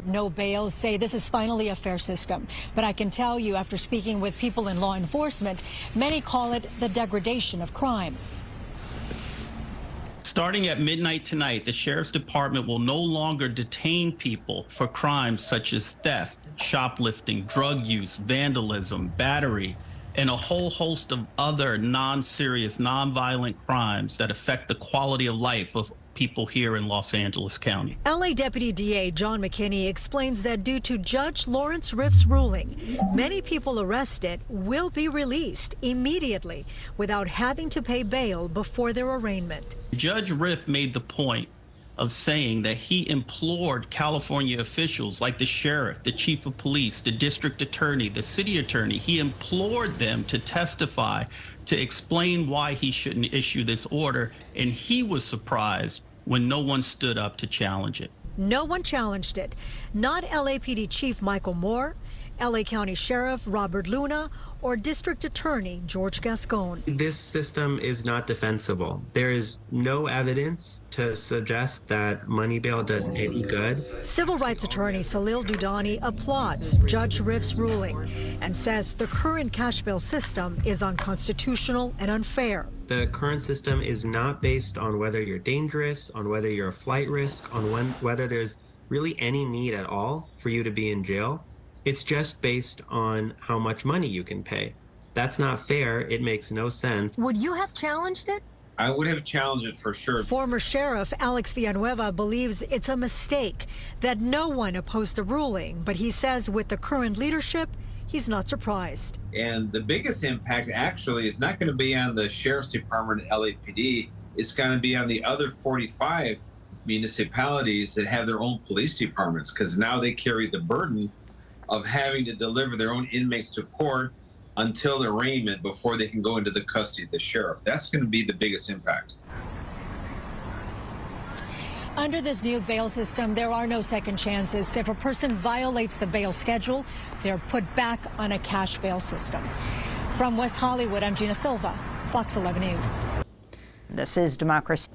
No bails say this is finally a fair system. But I can tell you, after speaking with people in law enforcement, many call it the degradation of crime. Starting at midnight tonight, the Sheriff's Department will no longer detain people for crimes such as theft, shoplifting, drug use, vandalism, battery, and a whole host of other non-serious, non-violent crimes that affect the quality of life of people here in Los Angeles County. LA Deputy DA John McKinney explains that due to Judge Lawrence Riff's ruling, many people arrested will be released immediately without having to pay bail before their arraignment. Judge Riff made the point of saying that he implored California officials like the sheriff, the chief of police, the district attorney, the city attorney. He implored them to testify to explain why he shouldn't issue this order, and he was surprised when no one stood up to challenge it. No one challenged it. Not LAPD Chief Michael Moore, LA County Sheriff Robert Luna, or District Attorney George Gascon. This system is not defensible. There is no evidence to suggest that money bail does any good. Civil rights attorney Salil Dudani applauds Judge Riff's ruling and says the current cash bail system is unconstitutional and unfair. The current system is not based on whether you're dangerous, on whether you're a flight risk, on whether there's really any need at all for you to be in jail. It's just based on how much money you can pay. That's not fair. It makes no sense. Would you have challenged it? I would have challenged it for sure. Former Sheriff Alex Villanueva believes it's a mistake that no one opposed the ruling, but he says with the current leadership, he's not surprised. And the biggest impact actually is not going to be on the Sheriff's Department, LAPD. It's going to be on the other 45 municipalities that have their own police departments, because now they carry the burden of having to deliver their own inmates to court until their arraignment before they can go into the custody of the sheriff. That's going to be the biggest impact. Under this new bail system, there are no second chances. If a person violates the bail schedule, they're put back on a cash bail system. From West Hollywood, I'm Gina Silva, Fox 11 News. This is democracy.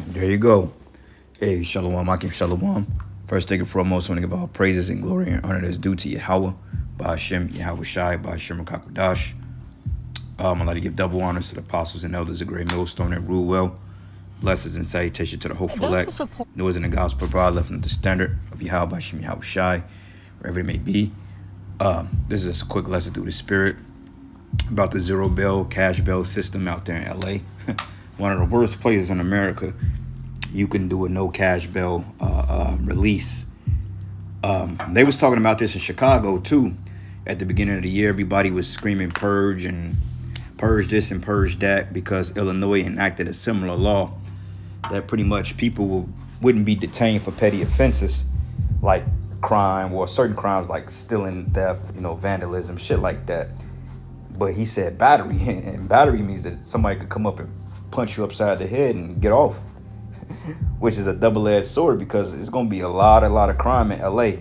There you go. Hey, Shalom, Akim Shalom. First thing and foremost, I want to give all praises and glory and honor that's due to Yahweh, Ba'ashem, Yahweh Shai, Ba'ashem Rakakodash. I'd like to give double honors to the apostles and elders of Great Millstone that rule well. Blessings and salutation to the hopeful elect. Noise in the gospel broad left from the standard of Yahweh, Ba'ashem, Yahweh Shai, wherever it may be. This is just a quick lesson through the spirit about the zero bail, cash bail system out there in LA. One of the worst places in America. You can do a no cash bail release. They was talking about this in Chicago too. At the beginning of the year, everybody was screaming purge and purge this and purge that because Illinois enacted a similar law that pretty much people wouldn't be detained for petty offenses like crime or certain crimes like stealing, theft, vandalism, shit like that. But he said battery, and battery means that somebody could come up and punch you upside the head and get off. Which is a double-edged sword because it's going to be a lot of crime in LA,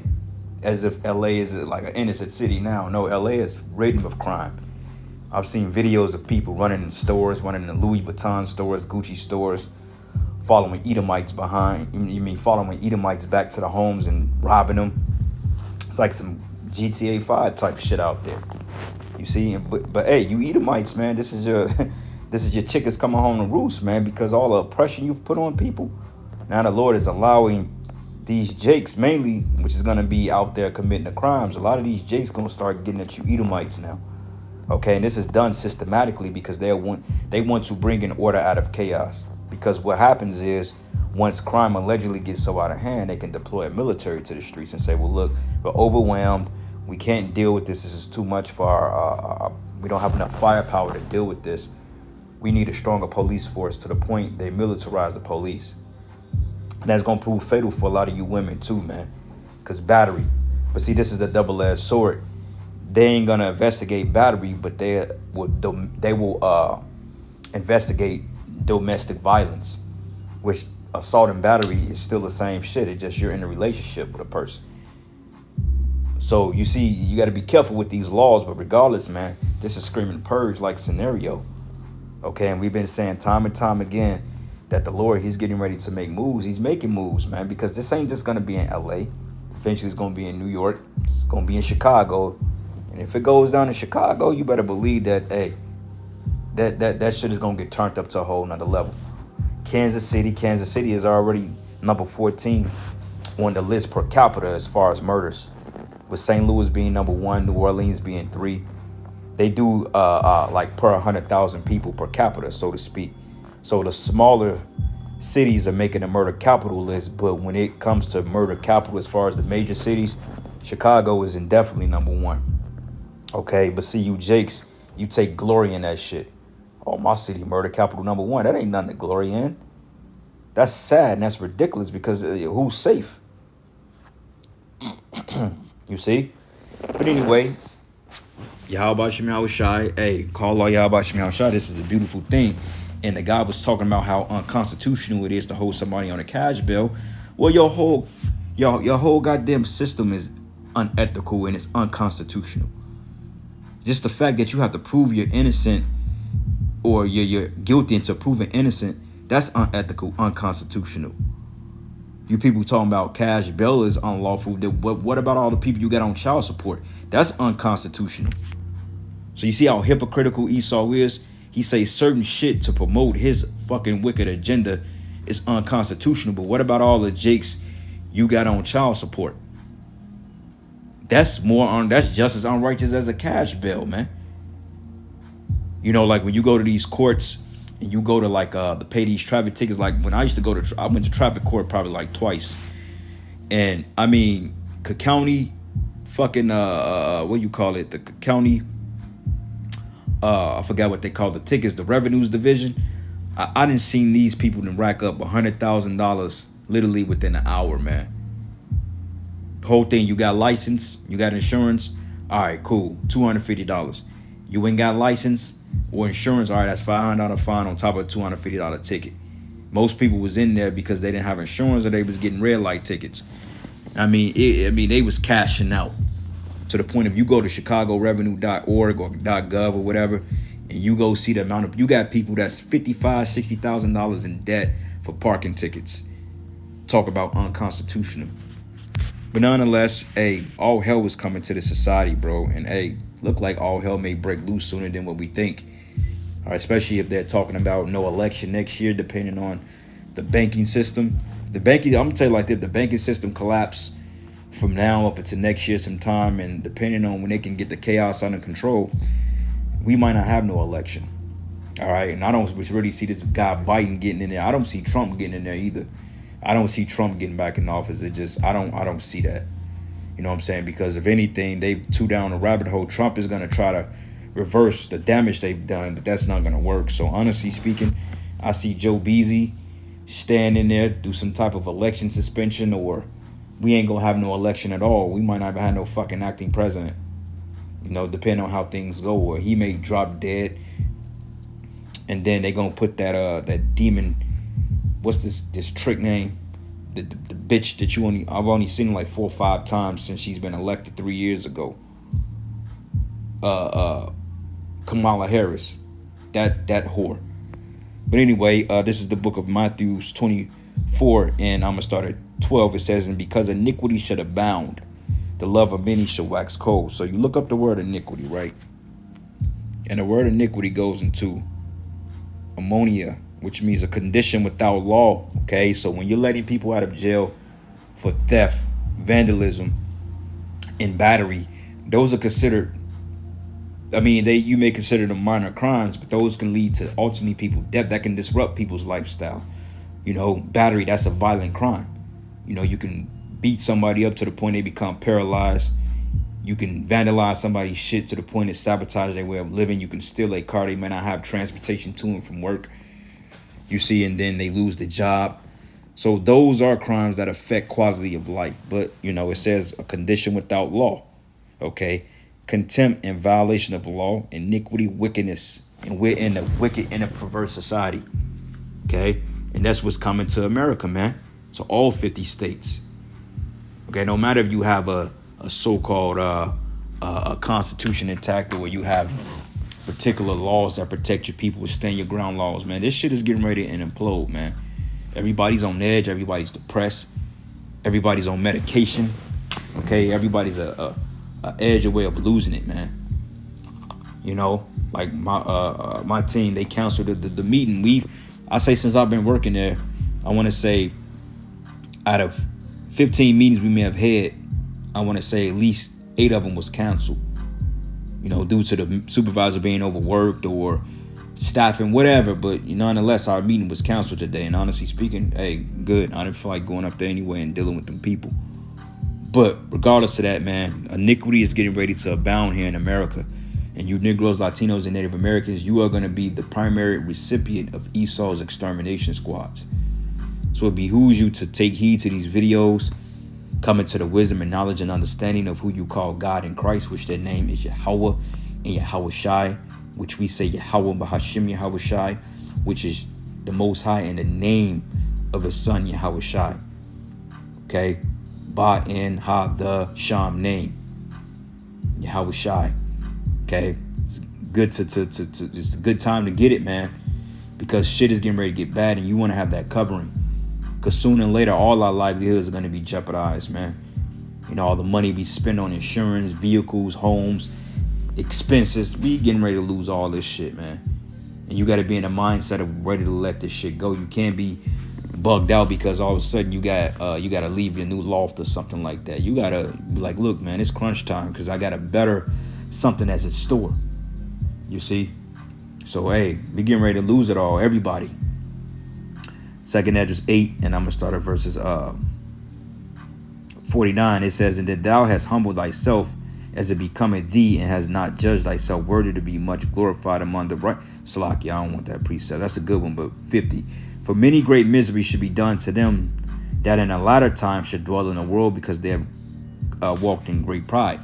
as if LA is like an innocent city now. No, LA is ridden with crime. I've seen videos of people running in stores, running in Louis Vuitton stores, Gucci stores, following Edomites behind. You mean following Edomites back to the homes and robbing them? It's like some GTA 5 type shit out there. You see, but hey, you Edomites, man, this is your chickens coming home to roost, man, because all the oppression you've put on people. Now the Lord is allowing these jakes mainly, which is going to be out there committing the crimes. A lot of these jakes going to start getting at you Edomites now. Okay, and this is done systematically because they want to bring in order out of chaos. Because what happens is once crime allegedly gets so out of hand, they can deploy a military to the streets and say, well, look, we're overwhelmed. We can't deal with this. This is too much for our we don't have enough firepower to deal with this. We need a stronger police force to the point they militarize the police. And that's going to prove fatal for a lot of you women too, man. Because battery. But see, this is a double-edged sword. They ain't going to investigate battery, but they will investigate domestic violence. Which assault and battery is still the same shit. It's just you're in a relationship with a person. So you see, you got to be careful with these laws. But regardless, man, this is screaming purge-like scenario. Okay, and we've been saying time and time again that the Lord, he's getting ready to make moves. He's making moves, man, because this ain't just going to be in LA. Eventually it's gonna be in New York. It's gonna be in Chicago. And if it goes down in Chicago, you better believe that, hey, that shit is gonna get turned up to a whole nother level. Kansas City is already number 14 on the list per capita as far as murders, with St. Louis being number 1, New Orleans being 3. They do like per 100,000 people per capita, so to speak. So the smaller cities are making the murder capital list, but when it comes to murder capital as far as the major cities, Chicago is indefinitely number 1. Okay, but see, you Jakes, you take glory in that shit. Oh, my city, murder capital number 1. That ain't nothing to glory in. That's sad and that's ridiculous because who's safe? You see? But anyway, Yahweh Shem Yahweh Shai. Hey, call all Yahweh Shem Yahweh Shai. This is a beautiful thing. And the guy was talking about how unconstitutional it is to hold somebody on a cash bail. Well, your whole goddamn system is unethical and it's unconstitutional. Just the fact that you have to prove you're innocent or you're guilty until proven innocent, that's unethical, unconstitutional. You people talking about cash bail is unlawful. What about all the people you got on child support? That's unconstitutional. So you see how hypocritical Esau is? He says certain shit to promote his fucking wicked agenda is unconstitutional. But what about all the Jakes you got on child support? That's just as unrighteous as a cash bail, man. You know, like when you go to these courts and you go to like to pay these traffic tickets. Like when I used to go to, I went to traffic court probably like twice, and I mean, Cook County, fucking what you call it, the Cook County, I forgot what they call the tickets, the revenues division. I didn't seen these people to rack up $100,000 literally within an hour, man. Whole thing, you got license, you got insurance, all right, cool, $250. You ain't got license or insurance, all right, that's $500 fine on top of a $250 ticket. Most people was in there because they didn't have insurance or they was getting red light tickets. I mean, they was cashing out to the point of you go to chicagorevenue.org or .gov or whatever, and you go see the amount of, you got people that's $55,000, $60,000 in debt for parking tickets. Talk about unconstitutional. But nonetheless, hey, all hell was coming to the society, bro. And hey, look like all hell may break loose sooner than what we think. All right, especially if they're talking about no election next year, depending on the banking system. I'm gonna tell you like this, the banking system collapse from now up until next year sometime, and depending on when they can get the chaos under control, we might not have no election. All right, and I don't really see this guy Biden getting in there. I don't see Trump getting in there either. I don't see Trump getting back in office. I don't see that. You know what I'm saying? Because if anything, they've too down a rabbit hole. Trump is going to try to reverse the damage they've done, but that's not going to work. So honestly speaking, I see Joe Beasy stand in there, do some type of election suspension, or we ain't going to have no election at all. We might not have no fucking acting president. You know, depending on how things go, or he may drop dead. And then they going to put that demon, what's this trick name? The bitch that I've only seen like 4 or 5 times since she's been elected 3 years ago. Kamala Harris, that whore. But anyway, this is the book of Matthew 24, and I'm gonna start at 12. It says, "And because iniquity should abound, the love of many shall wax cold." So you look up the word iniquity, right? And the word iniquity goes into ammonia, which means a condition without law. Okay, so when you're letting people out of jail for theft, vandalism, and battery, those are considered, I mean, you may consider them minor crimes, but those can lead to ultimately people death. That can disrupt people's lifestyle. You know, battery, that's a violent crime. You know, you can beat somebody up to the point they become paralyzed. You can vandalize somebody's shit to the point it sabotage their way of living. You can steal a car. They may not have transportation to and from work. You see, and then they lose the job. So those are crimes that affect quality of life. But, you know, it says a condition without law. Okay. Contempt and violation of the law, iniquity, wickedness. And we're in a wicked and a perverse society. Okay. And that's what's coming to America, man. To all 50 states. Okay. No matter if you have a so-called a constitution intact, or you have particular laws that protect your people, stand your ground laws, man. This shit is getting ready to implode, man. Everybody's on edge. Everybody's depressed. Everybody's on medication. Okay, everybody's a edge away of losing it, man. You know, like my team, they canceled the meeting. I say since I've been working there, I want to say out of 15 meetings we may have had, I want to say at least 8 of them was canceled. You know, due to the supervisor being overworked or staffing, whatever. But nonetheless, our meeting was canceled today. And honestly speaking, hey, good. I didn't feel like going up there anyway and dealing with them people. But regardless of that, man, iniquity is getting ready to abound here in America. And you Negroes, Latinos, and Native Americans, you are going to be the primary recipient of Esau's extermination squads. So it behooves you to take heed to these videos, come into the wisdom and knowledge and understanding of who you call God in Christ, which their name is Yahweh and Yahweh Shai, which we say Yahweh Bahashim Yahweh Shai, which is the Most High in the name of his son Yahweh Shai. Okay, Ba in Ha the Sham name Yahweh Shai. Okay, it's good to it's a good time to get it, man, because shit is getting ready to get bad, and you want to have that covering. Because sooner or later, all our livelihoods are going to be jeopardized, man. You know, all the money we spend on insurance, vehicles, homes, expenses. We getting ready to lose all this shit, man. And you got to be in a mindset of ready to let this shit go. You can't be bugged out because all of a sudden you got to leave your new loft or something like that. You got to be like, look, man, it's crunch time because I got a better something that's in store. You see? So, hey, we getting ready to lose it all, everybody. 2nd Esdras 8, and I'm going to start at verses 49. It says, and that thou hast humbled thyself as it becometh thee, and has not judged thyself worthy to be much glorified among the right. Salaki, I don't want that precept. That's a good one, but 50. For many great miseries should be done to them that in a latter time should dwell in the world, because they have walked in great pride.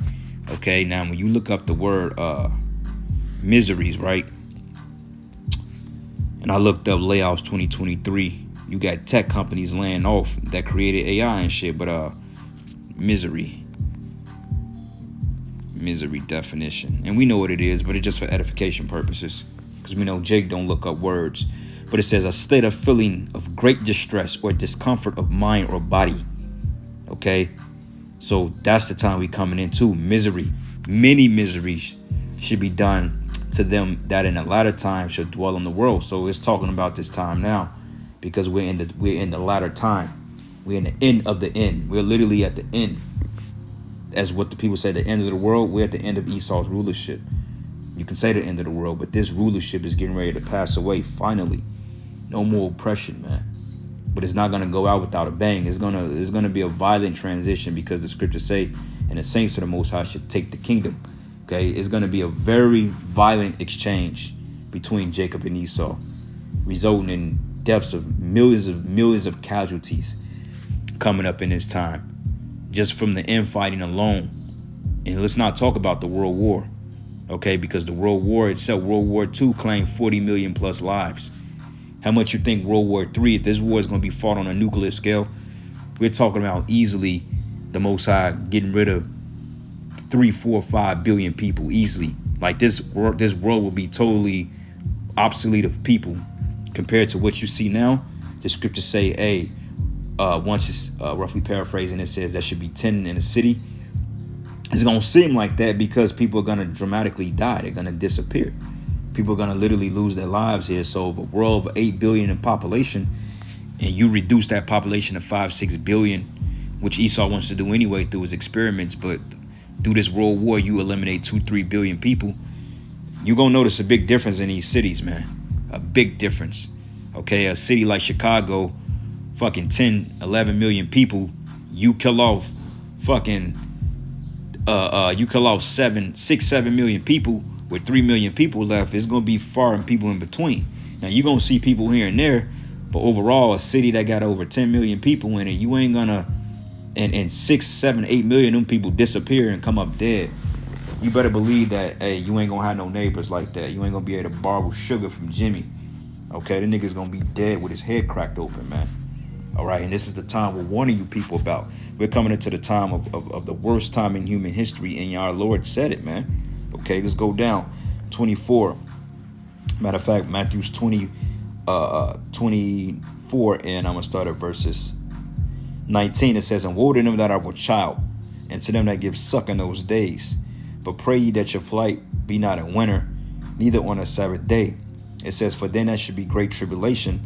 Okay, now when you look up the word miseries, right? And I looked up layoffs 2023. You got tech companies laying off that created AI and shit, but misery definition, and we know what it is, but it's just for edification purposes, because we know Jake don't look up words. But it says a state of feeling of great distress or discomfort of mind or body. Okay, so that's the time we coming into misery. Many miseries should be done to them that in a latter time should dwell in the world. So it's talking about this time now, because we're in the latter time. We're in the end of the end. We're literally at the end. As what the people say, the end of the world. We're at the end of Esau's rulership. You can say the end of the world, but this rulership is getting ready to pass away finally. No more oppression, man. But it's not gonna go out without a bang. It's gonna be a violent transition, because the scriptures say, and the saints of the Most High should take the kingdom. Okay, it's gonna be a very violent exchange between Jacob and Esau, resulting in deaths of millions of casualties coming up in this time, just from the infighting alone. And let's not talk about the World War, okay? Because the World War itself, World War II, claimed 40 million plus lives. How much you think World War III, if this war is going to be fought on a nuclear scale, we're talking about easily the Most High getting rid of 3, 4, 5 billion people easily. Like this world will be totally obsolete of people compared to what you see now. The scriptures say, hey, once it's roughly paraphrasing, it says there should be 10 in a city. It's going to seem like that because people are going to dramatically die. They're going to disappear. People are going to literally lose their lives here. So if a world of 8 billion in population, and you reduce that population to 5, 6 billion, which Esau wants to do anyway through his experiments, but through this world war, you eliminate 2, 3 billion people, you're going to notice a big difference in these cities, man. A big difference. Okay, a city like Chicago, fucking 10, 11 million people, you kill off fucking, you kill off 7 million people with 3 million people left. It's going to be far and people in between. Now, you're going to see people here and there, but overall, a city that got over 10 million people in it, you ain't going to, and 6, 7, 8 million of them people disappear and come up dead. You better believe that, hey, you ain't going to have no neighbors like that. You ain't going to be able to borrow sugar from Jimmy. Okay, the nigga's going to be dead with his head cracked open, man. All right, and this is the time we're warning you people about. We're coming into the time of the worst time in human history, and our Lord said it, man. Okay, let's go down. 24. Matter of fact, Matthew's 24, and I'm going to start at verses 19. It says, and woe to them that are with child, and to them that give suck in those days. But pray ye that your flight be not in winter, neither on a Sabbath day. It says, for then there should be great tribulation,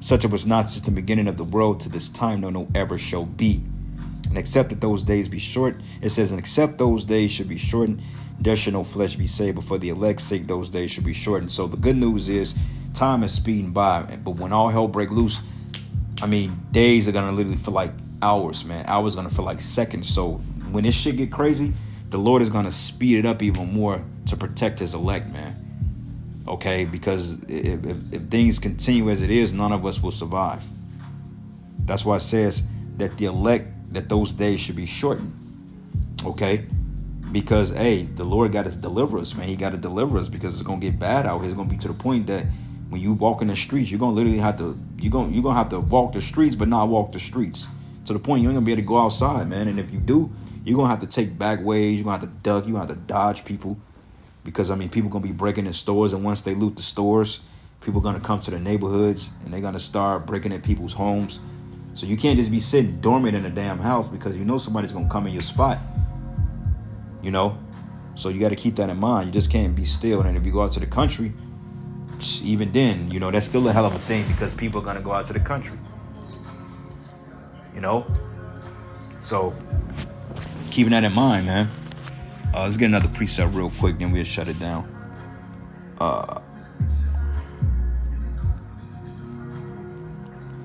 such as was not since the beginning of the world to this time, no ever shall be. And except that those days be short, it says, and except those days should be shortened, there should no flesh be saved, but for the elect's sake those days should be shortened. So the good news is time is speeding by, but when all hell break loose, I mean, days are gonna literally feel like hours, man. Hours gonna feel like seconds. So when this shit get crazy, the Lord is gonna speed it up even more to protect his elect, man. Okay, because if things continue as it is, none of us will survive. That's why it says that the elect, that those days should be shortened. Okay, because hey, the Lord got to deliver us, man. He got to deliver us because it's gonna get bad out here. It's gonna be to the point that when you walk in the streets, you're gonna literally have to you're gonna have to walk the streets, but not walk the streets to the point you ain't gonna be able to go outside, man. And if you do, you're gonna have to take back ways. You're gonna have to duck. You're gonna have to dodge people because I mean, people gonna be breaking in stores, and once they loot the stores, people gonna come to the neighborhoods and they're gonna start breaking in people's homes. So you can't just be sitting dormant in a damn house because you know somebody's gonna come in your spot. You know, so you got to keep that in mind. You just can't be still. And if you go out to the country, even then, you know, that's still a hell of a thing because people are going to go out to the country, you know. So keeping that in mind, man. Let's get another precept real quick, then we'll shut it down.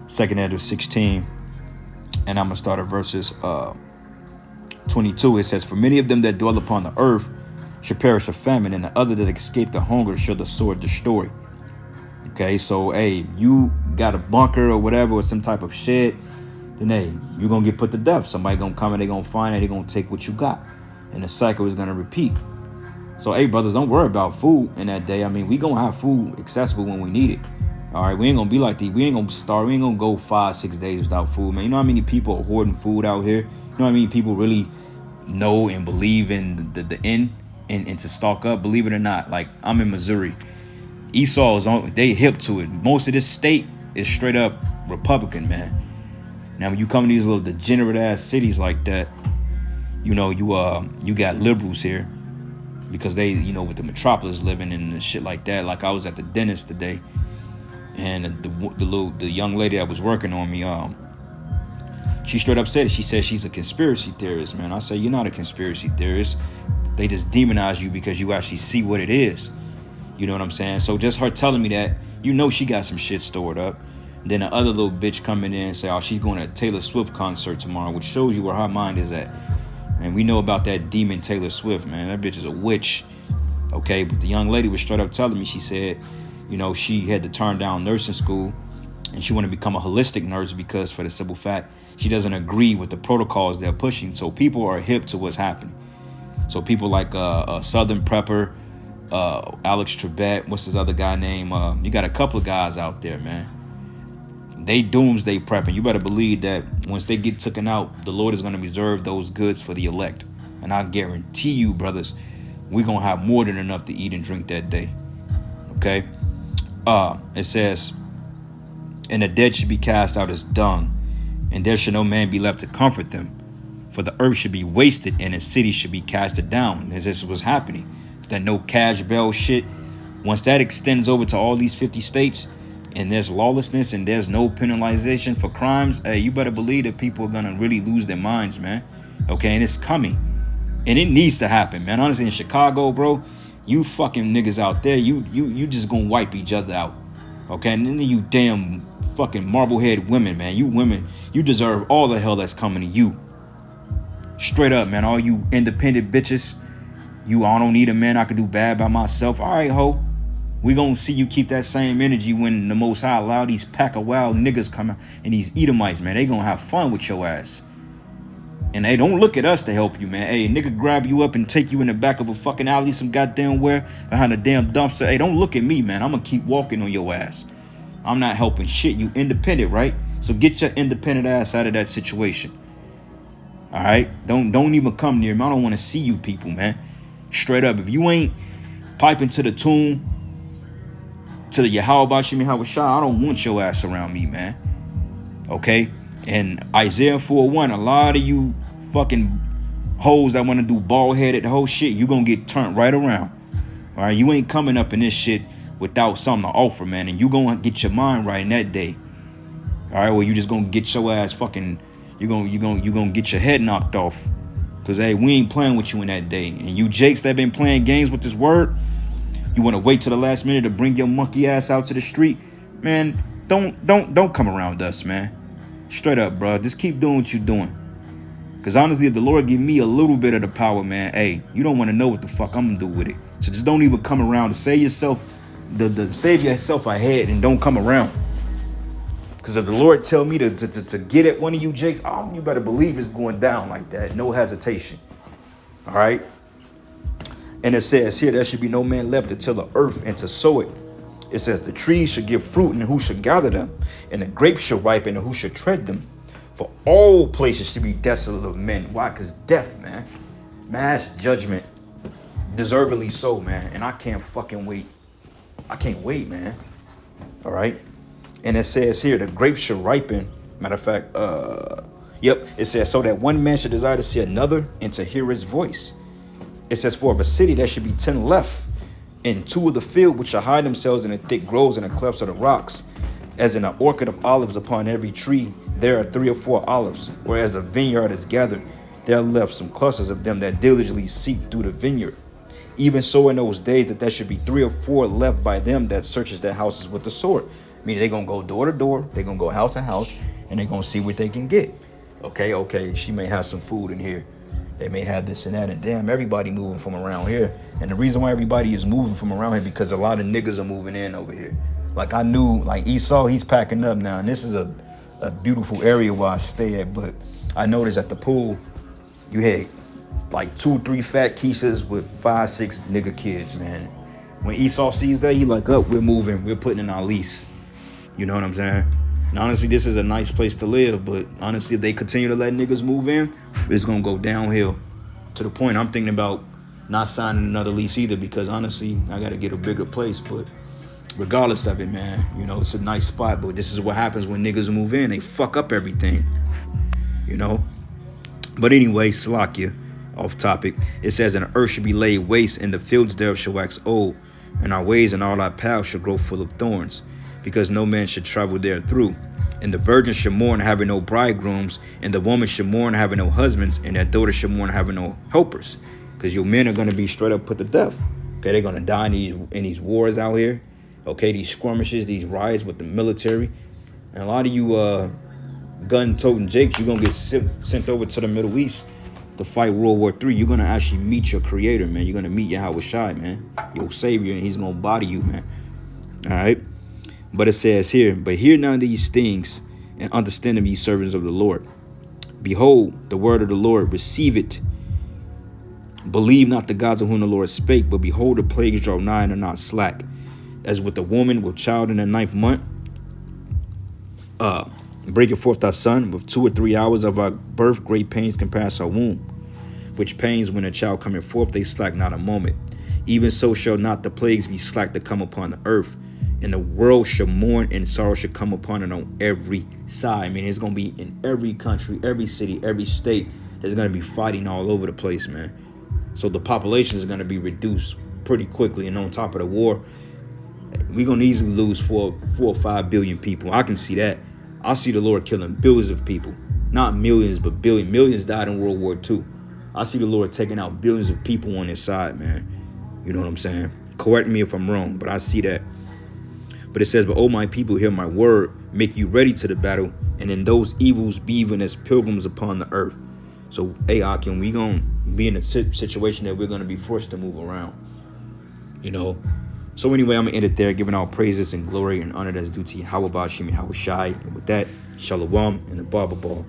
Second Ezra 16, and I'm going to start at verses 22. It says, for many of them that dwell upon the earth shall perish of famine, and the other that escape the hunger shall the sword destroy. Okay, so hey, you got a bunker or whatever, or some type of shed, then hey, you're gonna get put to death. Somebody gonna come and they gonna find it, they gonna take what you got, and the cycle is gonna repeat. So hey, brothers, don't worry about food in that day. I mean, we gonna have food accessible when we need it. All right, we ain't gonna be like these. We ain't gonna starve. We ain't gonna go 5-6 days without food, man. You know how many people are hoarding food out here? You know what I mean? People really know and believe in the end and to stock up. Believe it or not, like I'm in Missouri. Esau is on. They hip to it. Most of this state is straight up Republican, man. Now when you come to these little degenerate ass cities like that, you know you got liberals here because they, you know, with the metropolis living and shit like that. Like I was at the dentist today, and the young lady that was working on me, she straight up said it. She said she's a conspiracy theorist, man. I say, you're not a conspiracy theorist. They just demonize you because you actually see what it is. You know what I'm saying? So just her telling me that, you know she got some shit stored up. Then the other little bitch coming in and say, oh, she's going to a Taylor Swift concert tomorrow, which shows you where her mind is at. And we know about that demon Taylor Swift, man. That bitch is a witch. Okay, but the young lady was straight up telling me, she said, you know, she had to turn down nursing school and she wanted to become a holistic nurse because for the simple fact, she doesn't agree with the protocols they're pushing. So people are hip to what's happening. So people like Southern Prepper, Alex Trebek, what's this other guy name? You got a couple of guys out there, man. They doomsday prepping. You better believe that once they get taken out, the Lord is going to reserve those goods for the elect. And I guarantee you, brothers, we're going to have more than enough to eat and drink that day. Okay? It says, and the dead should be cast out as dung, and there should no man be left to comfort them. For the earth should be wasted, and the city should be casted down. As this was happening. That no cash bail shit. Once that extends over to all these 50 states, and there's lawlessness, and there's no penalization for crimes, hey, you better believe that people are gonna really lose their minds, man. Okay, and it's coming. And it needs to happen, man. Honestly, in Chicago, bro, you fucking niggas out there, you just gonna wipe each other out. Okay, and then you damn fucking marblehead women, man. You women, you deserve all the hell that's coming to you. Straight up, man. All you independent bitches, I don't need a man. I can do bad by myself. All right, ho. We gonna see you keep that same energy when the Most High allow these pack of wild niggas come out and these Edomites, man. They gonna have fun with your ass. And they don't look at us to help you, man. Hey, nigga grab you up and take you in the back of a fucking alley some goddamn where behind a damn dumpster. Hey, don't look at me, man. I'm gonna keep walking on your ass. I'm not helping shit. You independent, right? So get your independent ass out of that situation. All right? Don't even come near me. I don't want to see you people, man. Straight up. If you ain't piping to the tune, to the Yahweh Shem Yahweh Shah, I don't want your ass around me, man. Okay? And Isaiah 4:1, a lot of you fucking hoes that want to do bald headed, the whole shit, you gonna get turned right around. All right, you ain't coming up in this shit without something to offer, man, and you gonna get your mind right in that day. All right, well, you just gonna get your ass fucking, you gonna get your head knocked off, cause hey, we ain't playing with you in that day. And you Jakes that been playing games with this word, you want to wait till the last minute to bring your monkey ass out to the street, man. Don't come around us, man. Straight up, bro. Just keep doing what you're doing. Because honestly, if the Lord give me a little bit of the power, man, hey, you don't want to know what the fuck I'm going to do with it. So just don't even come around to save yourself, save yourself ahead and don't come around. Because if the Lord tell me to get at one of you Jakes, oh, you better believe it's going down like that. No hesitation. All right. And it says here, there should be no man left to till the earth and to sow it. It says the trees should give fruit and who should gather them, and the grapes should ripen and who should tread them. For all places should be desolate of men. Why? Because death, man. Mass judgment. Deservedly so, man. And I can't fucking wait. I can't wait, man. All right. And it says here, the grapes should ripen. Matter of fact, it says, so that one man should desire to see another and to hear his voice. It says, for of a city there should be 10 left, and 2 of the field which shall hide themselves in the thick groves and the clefts of the rocks. As in an orchard of olives, upon every tree there are 3 or 4 olives, whereas a vineyard is gathered, there are left some clusters of them that diligently seek through the vineyard. Even so in those days that there should be 3 or 4 left by them that searches their houses with the sword. Meaning they're going to go door to door, they're going to go house to house, and they're going to see what they can get. Okay, she may have some food in here. They may have this and that, and damn, everybody moving from around here. And the reason why everybody is moving from around here because a lot of niggas are moving in over here. Like I knew, like Esau, he's packing up now, and this is a beautiful area where I stay at. But I noticed at the pool, you had like 2, 3 fat Keisas with 5, 6 nigga kids, man. When Esau sees that, he like, we're moving, we're putting in our lease. You know what I'm saying? And honestly, this is a nice place to live, but honestly, if they continue to let niggas move in, it's gonna go downhill. To the point I'm thinking about not signing another lease either, because honestly, I gotta get a bigger place. But regardless of it, man, you know, it's a nice spot, but this is what happens when niggas move in. They fuck up everything, you know? But anyway, Salakia, off topic. It says, and the earth should be laid waste, and the fields thereof shall wax old, and our ways and all our paths shall grow full of thorns, because no man should travel there through. And the virgin should mourn having no bridegrooms, and the woman should mourn having no husbands, and their daughter should mourn having no helpers. Because your men are going to be straight up put to death. Okay, they're going to die in these wars out here. Okay, these skirmishes, these riots with the military. And a lot of you gun-toting Jakes, you're going to get sent over to the Middle East to fight World War III. You're going to actually meet your creator, man. You're going to meet Yahweh Shai, man. Your savior, and he's going to body you, man. All right. But it says here, but hear now these things and understand them, ye servants of the Lord. Behold, the word of the Lord, receive it. Believe not the gods of whom the Lord spake, but behold, the plagues draw nigh and are not slack. As with a woman with child in the 9th month, breaketh forth thy son, with 2 or 3 hours of our birth, great pains can pass our womb. Which pains, when a child cometh forth, they slack not a moment. Even so shall not the plagues be slack that come upon the earth. And the world shall mourn, and sorrow shall come upon it on every side. I mean, it's going to be in every country, every city, every state. There's going to be fighting all over the place, man. So the population is going to be reduced pretty quickly. And on top of the war, we're going to easily lose 4 or 5 billion people. I can see that. I see the Lord killing billions of people. Not millions, but billions. Millions died in World War II. I see the Lord taking out billions of people on his side, man. You know what I'm saying? Correct me if I'm wrong, but I see that. But it says, but oh, my people, hear my word, make you ready to the battle, and in those evils be even as pilgrims upon the earth. So, hey, Akim, we going to be in a situation that we're going to be forced to move around, you know. So anyway, I'm going to end it there, giving all praises and glory and honor that's due to Yahweh Bashim, Yahweh Shai. And with that, Shalom and the Barber Ball.